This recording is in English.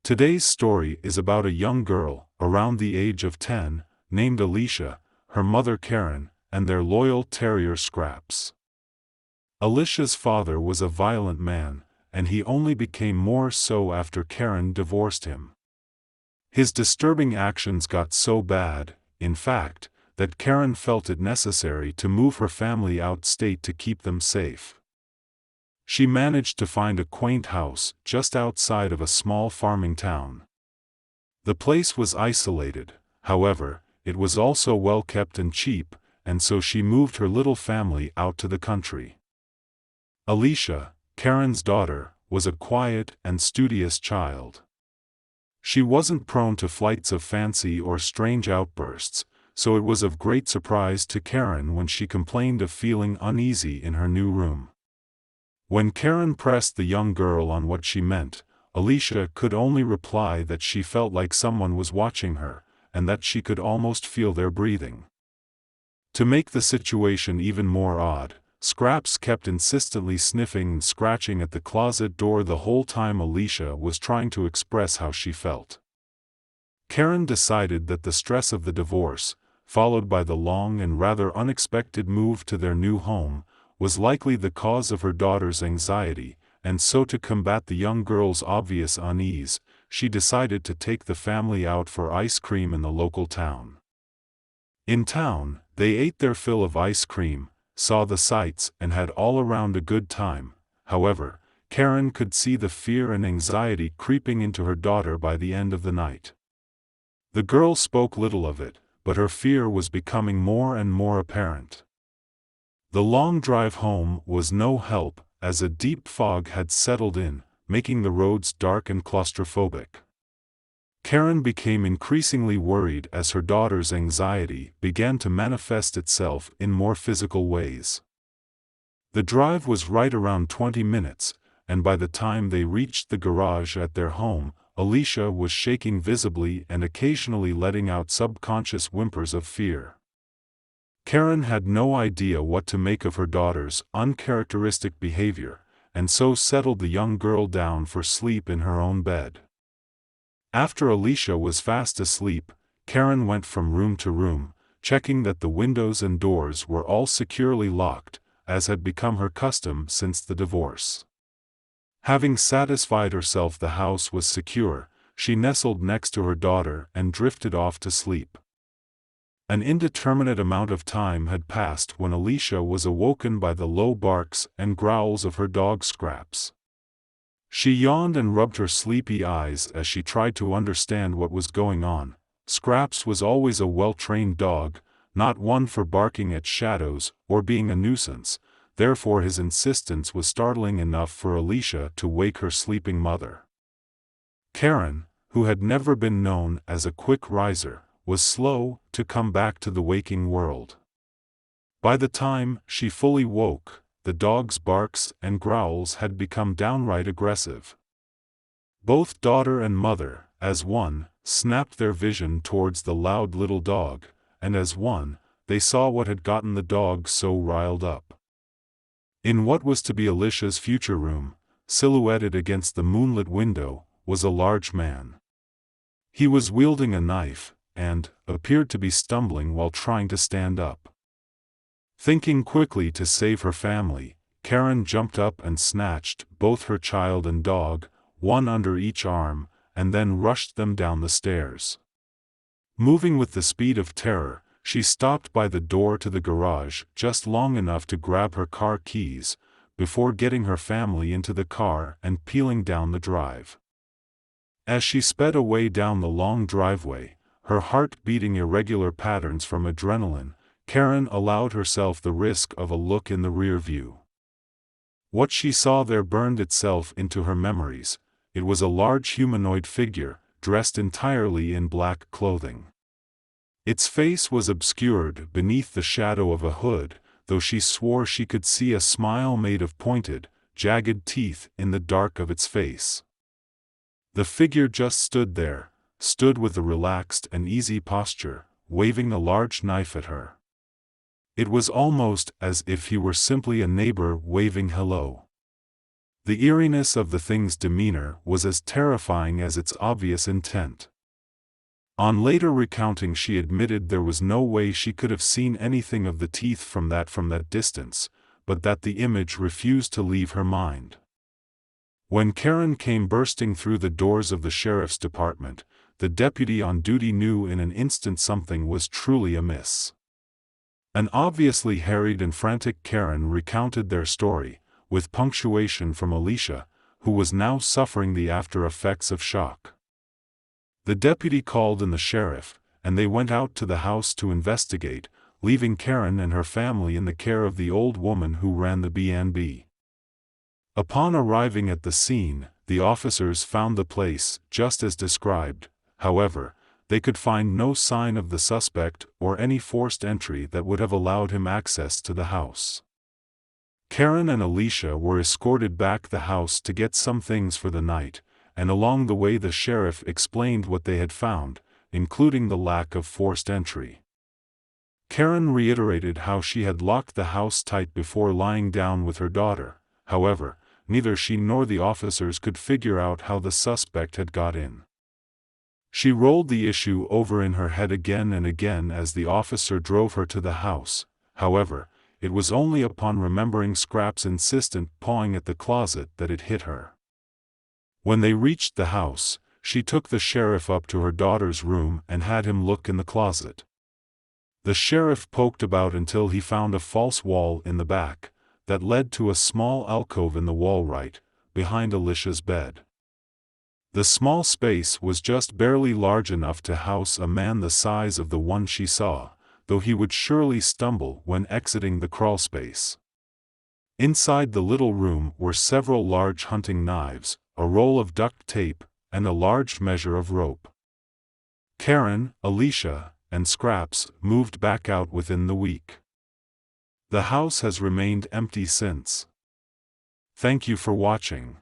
Today's story is about a young girl, around the age of 10, named Alicia, her mother Karen, and their loyal terrier Scraps. Alicia's father was a violent man, and he only became more so after Karen divorced him. His disturbing actions got so bad, in fact, that Karen felt it necessary to move her family out state to keep them safe. She managed to find a quaint house just outside of a small farming town. The place was isolated, however, it was also well kept and cheap, and so she moved her little family out to the country. Alicia, Karen's daughter, was a quiet and studious child. She wasn't prone to flights of fancy or strange outbursts, so it was of great surprise to Karen when she complained of feeling uneasy in her new room. When Karen pressed the young girl on what she meant, Alicia could only reply that she felt like someone was watching her, and that she could almost feel their breathing. To make the situation even more odd, Scraps kept insistently sniffing and scratching at the closet door the whole time Alicia was trying to express how she felt. Karen decided that the stress of the divorce, followed by the long and rather unexpected move to their new home, was likely the cause of her daughter's anxiety, and so to combat the young girl's obvious unease, she decided to take the family out for ice cream in the local town. In town, they ate their fill of ice cream, saw the sights, and had all around a good time. However, Karen could see the fear and anxiety creeping into her daughter by the end of the night. The girl spoke little of it, but her fear was becoming more and more apparent. The long drive home was no help, as a deep fog had settled in, making the roads dark and claustrophobic. Karen became increasingly worried as her daughter's anxiety began to manifest itself in more physical ways. The drive was right around 20 minutes, and by the time they reached the garage at their home, Alicia was shaking visibly and occasionally letting out subconscious whimpers of fear. Karen had no idea what to make of her daughter's uncharacteristic behavior, and so settled the young girl down for sleep in her own bed. After Alicia was fast asleep, Karen went from room to room, checking that the windows and doors were all securely locked, as had become her custom since the divorce. Having satisfied herself the house was secure, she nestled next to her daughter and drifted off to sleep. An indeterminate amount of time had passed when Alicia was awoken by the low barks and growls of her dog Scraps. She yawned and rubbed her sleepy eyes as she tried to understand what was going on. Scraps was always a well-trained dog, not one for barking at shadows or being a nuisance, therefore his insistence was startling enough for Alicia to wake her sleeping mother. Karen, who had never been known as a quick riser, was slow to come back to the waking world. By the time she fully woke, the dog's barks and growls had become downright aggressive. Both daughter and mother, as one, snapped their vision towards the loud little dog, and as one, they saw what had gotten the dog so riled up. In what was to be Alicia's future room, silhouetted against the moonlit window, was a large man. He was wielding a knife, and appeared to be stumbling while trying to stand up. Thinking quickly to save her family, Karen jumped up and snatched both her child and dog, one under each arm, and then rushed them down the stairs. Moving with the speed of terror, she stopped by the door to the garage just long enough to grab her car keys, before getting her family into the car and peeling down the drive. As she sped away down the long driveway, her heart beating irregular patterns from adrenaline, Karen allowed herself the risk of a look in the rear view. What she saw there burned itself into her memories. It was a large humanoid figure, dressed entirely in black clothing. Its face was obscured beneath the shadow of a hood, though she swore she could see a smile made of pointed, jagged teeth in the dark of its face. The figure just stood there, stood with a relaxed and easy posture, waving a large knife at her. It was almost as if he were simply a neighbor waving hello. The eeriness of the thing's demeanor was as terrifying as its obvious intent. On later recounting, she admitted there was no way she could have seen anything of the teeth from that distance, but that the image refused to leave her mind. When Karen came bursting through the doors of the sheriff's department, the deputy on duty knew in an instant something was truly amiss. An obviously harried and frantic Karen recounted their story, with punctuation from Alicia, who was now suffering the after effects of shock. The deputy called in the sheriff, and they went out to the house to investigate, leaving Karen and her family in the care of the old woman who ran the B&B. Upon arriving at the scene, the officers found the place just as described. However, they could find no sign of the suspect or any forced entry that would have allowed him access to the house. Karen and Alicia were escorted back the house to get some things for the night, and along the way the sheriff explained what they had found, including the lack of forced entry. Karen reiterated how she had locked the house tight before lying down with her daughter. However, neither she nor the officers could figure out how the suspect had got in. She rolled the issue over in her head again and again as the officer drove her to the house. However, it was only upon remembering Scrap's insistent pawing at the closet that it hit her. When they reached the house, she took the sheriff up to her daughter's room and had him look in the closet. The sheriff poked about until he found a false wall in the back, that led to a small alcove in the wall right behind Alicia's bed. The small space was just barely large enough to house a man the size of the one she saw, though he would surely stumble when exiting the crawlspace. Inside the little room were several large hunting knives, a roll of duct tape, and a large measure of rope. Karen, Alicia, and Scraps moved back out within the week. The house has remained empty since. Thank you for watching.